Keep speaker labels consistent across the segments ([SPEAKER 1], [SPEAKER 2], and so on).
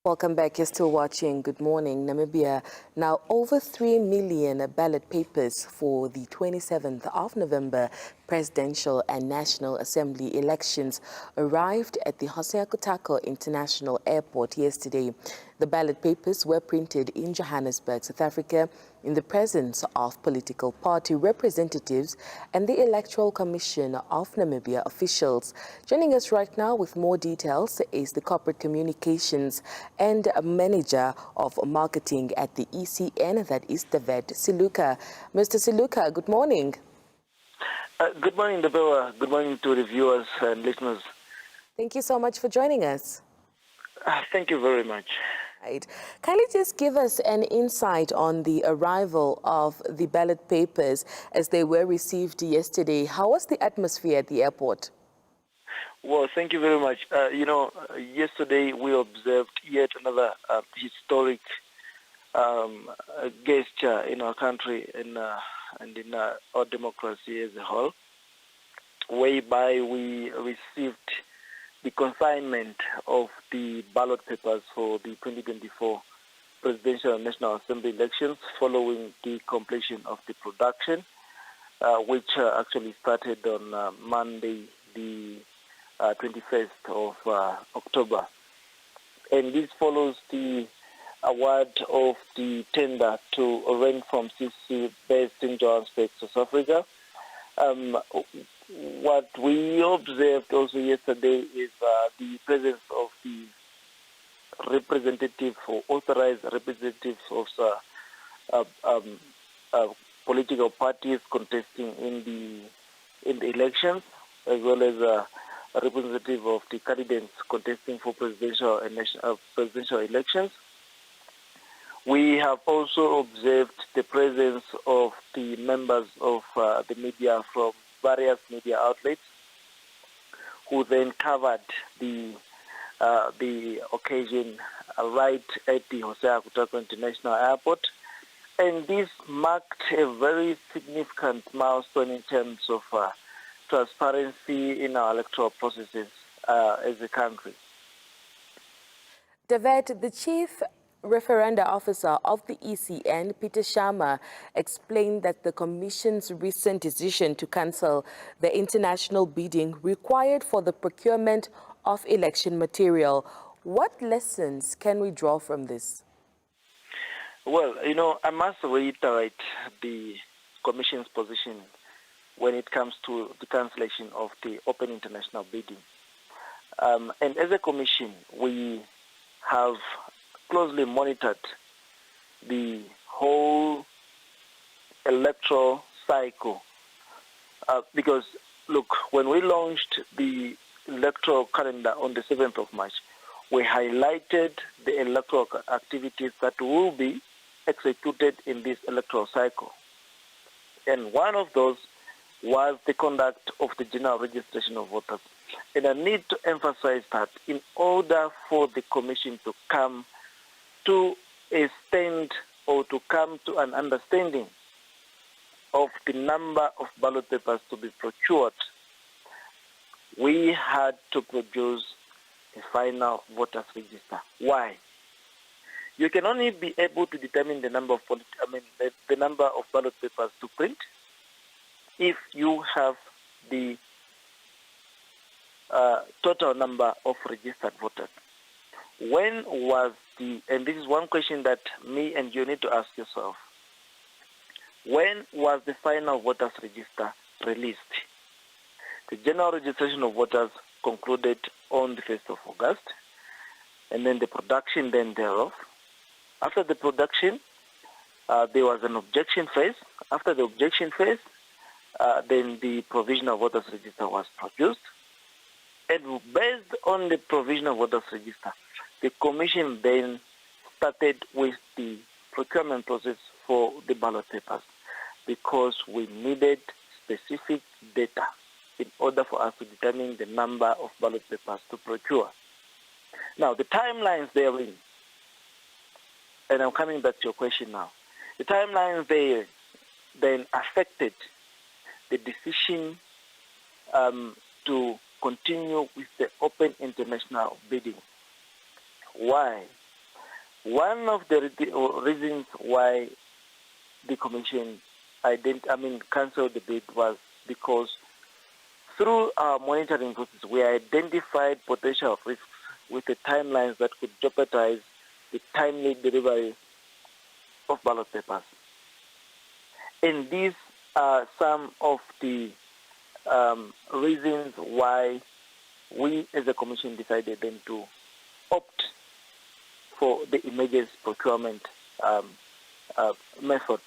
[SPEAKER 1] Welcome back. You're still watching Good Morning Namibia. Now, over 3 million ballot papers for the 27th of November presidential and National Assembly elections arrived at the Hosea Kutako International Airport yesterday. The ballot papers were printed in Johannesburg, South Africa, in the presence of political party representatives and the Electoral Commission of Namibia officials. Joining us right now with more details is the Corporate Communications and Manager of Marketing at the ECN, that is the Wet Siluka. Mr. Siluka, good morning.
[SPEAKER 2] Good morning, Deborah. Good morning to the viewers and listeners.
[SPEAKER 1] Thank you so much for joining us.
[SPEAKER 2] Thank you very much.
[SPEAKER 1] Right. Kindly just give us an insight on the arrival of the ballot papers as they were received yesterday. How was the atmosphere at the airport?
[SPEAKER 2] Well, thank you very much. Yesterday we observed yet another historic gesture in our country and in our democracy as a whole, whereby we received the consignment of the ballot papers for the 2024 Presidential and National Assembly elections following the completion of the production, which actually started on Monday, the 21st of October. And this follows the award of the tender to Rain from CC based in Johannesburg, South Africa. What we observed also yesterday is the presence of the representative or authorized representatives of political parties contesting in the elections, as well as a representative of the candidates contesting for presidential and presidential elections. We have also observed the presence of the members of the media from various media outlets, who then covered the occasion right at the Hosea Kutako International Airport. And this marked a very significant milestone in terms of transparency in our electoral processes as a country.
[SPEAKER 1] David, the chief referenda officer of the ECN, Peter Sharma, explained that the Commission's recent decision to cancel the international bidding required for the procurement of election material. What lessons can we draw from this?
[SPEAKER 2] Well, I must reiterate the Commission's position when it comes to the cancellation of the open international bidding. And as a Commission, we have closely monitored the whole electoral cycle because, look, when we launched the electoral calendar on the 7th of March, we highlighted the electoral activities that will be executed in this electoral cycle. And one of those was the conduct of the general registration of voters. And I need to emphasize that in order for the Commission to come to a stand or to come to an understanding of the number of ballot papers to be procured, we had to produce a final voters register. Why? You can only be able to determine the number of the number of ballot papers to print if you have the total number of registered voters. When was and this is one question that me and you need to ask yourself, when was the final voters register released? The general registration of voters concluded on the 1st of August, and then the production thereof. After the production, there was an objection phase. After the objection phase, then the provisional voters register was produced. And based on the provisional voters register, the Commission then started with the procurement process for the ballot papers because we needed specific data in order for us to determine the number of ballot papers to procure. Now, the timelines therein, and I'm coming back to your question now, the timelines there then affected the decision to continue with the open international bidding. Why? One of the reasons why the Commission cancelled the bid was because through our monitoring process, we identified potential risks with the timelines that could jeopardize the timely delivery of ballot papers. And these are some of the reasons why we as a Commission decided then to opt for the emergency procurement method.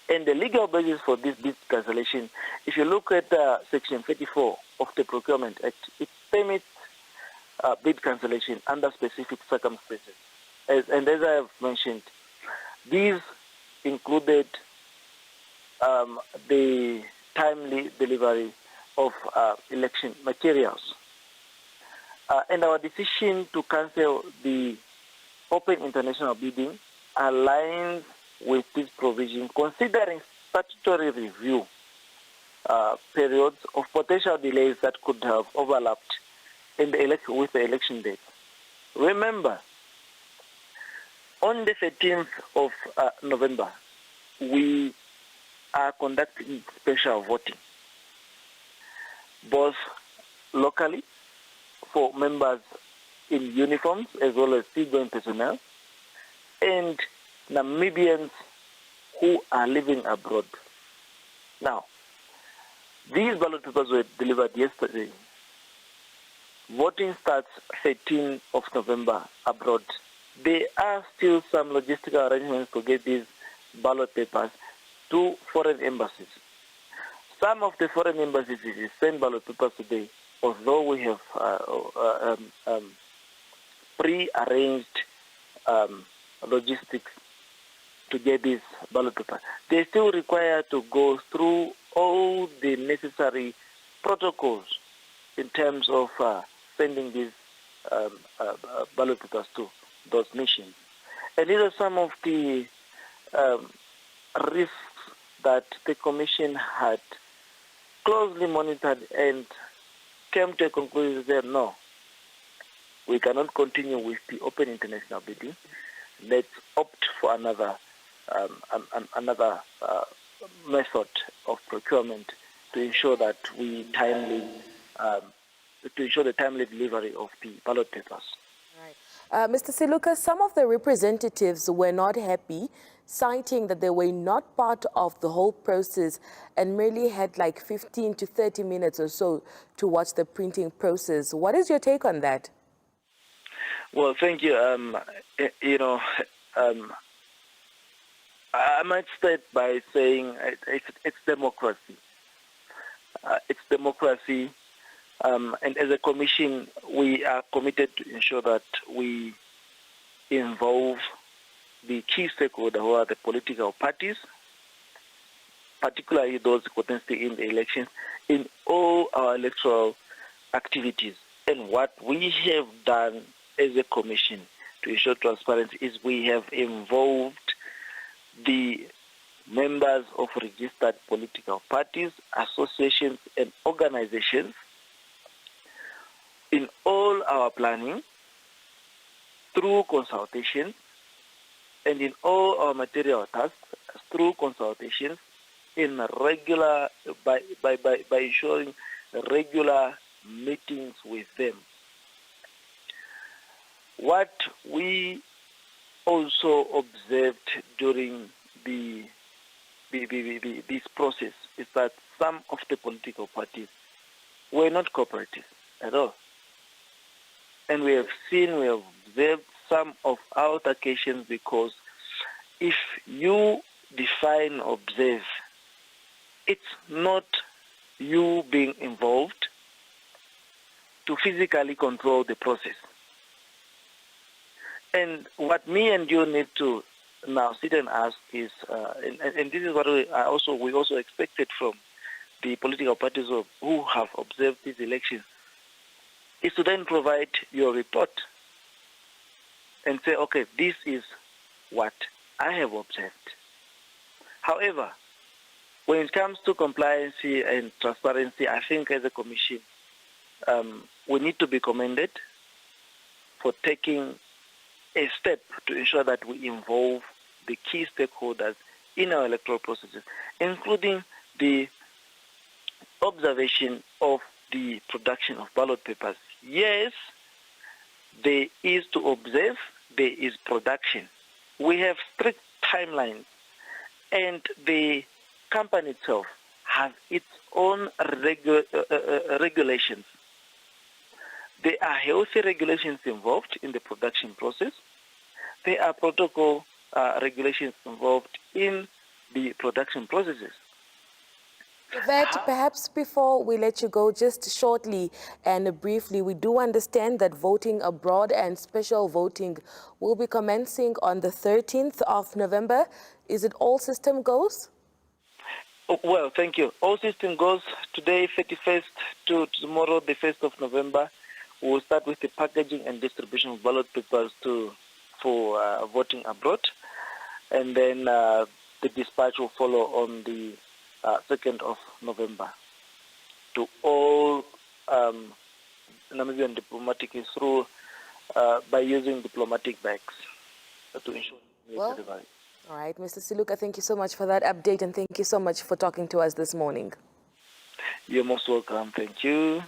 [SPEAKER 2] And the legal basis for this bid cancellation, if you look at Section 34 of the Procurement Act, it permits bid cancellation under specific circumstances. And as I have mentioned, these included the timely delivery of election materials. And our decision to cancel the open international bidding aligns with this provision, considering statutory review periods of potential delays that could have overlapped in the with the election date. Remember, on the 13th of November, we are conducting special voting, both locally for members in uniforms as well as civilian personnel, and Namibians who are living abroad. Now, these ballot papers were delivered yesterday. Voting starts 13th of November abroad. There are still some logistical arrangements to get these ballot papers to foreign embassies. Some of the foreign embassies send ballot papers today, although we have pre-arranged logistics to get these ballot papers. They still require to go through all the necessary protocols in terms of sending these ballot papers to those nations. And these are some of the risks that the Commission had closely monitored and came to a conclusion that no, we cannot continue with the open international bidding. Let's opt for another method of procurement to ensure that we ensure the timely delivery of the ballot papers.
[SPEAKER 1] Right. Mr. Siluka, some of the representatives were not happy, citing that they were not part of the whole process and merely had like 15 to 30 minutes or so to watch the printing process. What is your take on that?
[SPEAKER 2] Well, thank you. I might start by saying it's democracy. It's democracy. And as a Commission, we are committed to ensure that we involve the key stakeholders who are the political parties, particularly those contesting in the elections, in all our electoral activities. And what we have done as a Commission to ensure transparency is we have involved the members of registered political parties, associations, and organizations in all our planning, through consultation, and in all our material tasks through consultations, in regular by ensuring regular meetings with them. What we also observed during this process is that some of the political parties were not cooperative at all. And we have observed some of our altercations, because if you define observe, it's not you being involved to physically control the process. And what me and you need to now sit and ask is, and this is what we also expected from the political parties who have observed these elections, is to then provide your report and say, okay, this is what I have observed. However, when it comes to compliance and transparency, I think as a Commission, we need to be commended for taking a step to ensure that we involve the key stakeholders in our electoral processes, including the observation of the production of ballot papers. Yes, there is to observe, there is production. We have strict timelines, and the company itself has its own regulations. There are healthy regulations involved in the production process. There are protocol regulations involved in the production processes.
[SPEAKER 1] Yvette, perhaps before we let you go, just shortly and briefly, we do understand that voting abroad and special voting will be commencing on the 13th of November. Is it all system goes?
[SPEAKER 2] Oh, well, thank you. All system goes today, 31st, to tomorrow, the 1st of November. We'll start with the packaging and distribution of ballot papers for voting abroad. And then the dispatch will follow on the 2nd of November to all Namibian diplomatics through by using diplomatic bags to ensure delivery.
[SPEAKER 1] All right, Mr. Siluka, thank you so much for that update, and thank you so much for talking to us this morning.
[SPEAKER 2] You're most welcome. Thank you.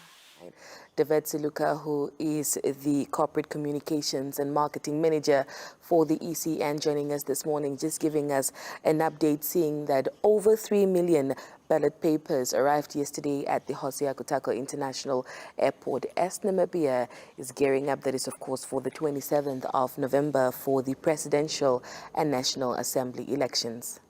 [SPEAKER 1] Wet Siluka, who is the Corporate Communications and Marketing Manager for the ECN, joining us this morning, just giving us an update, seeing that over 3 million ballot papers arrived yesterday at the Hosea Kutako International Airport. As Namibia is gearing up, that is, of course, for the 27th of November for the Presidential and National Assembly elections.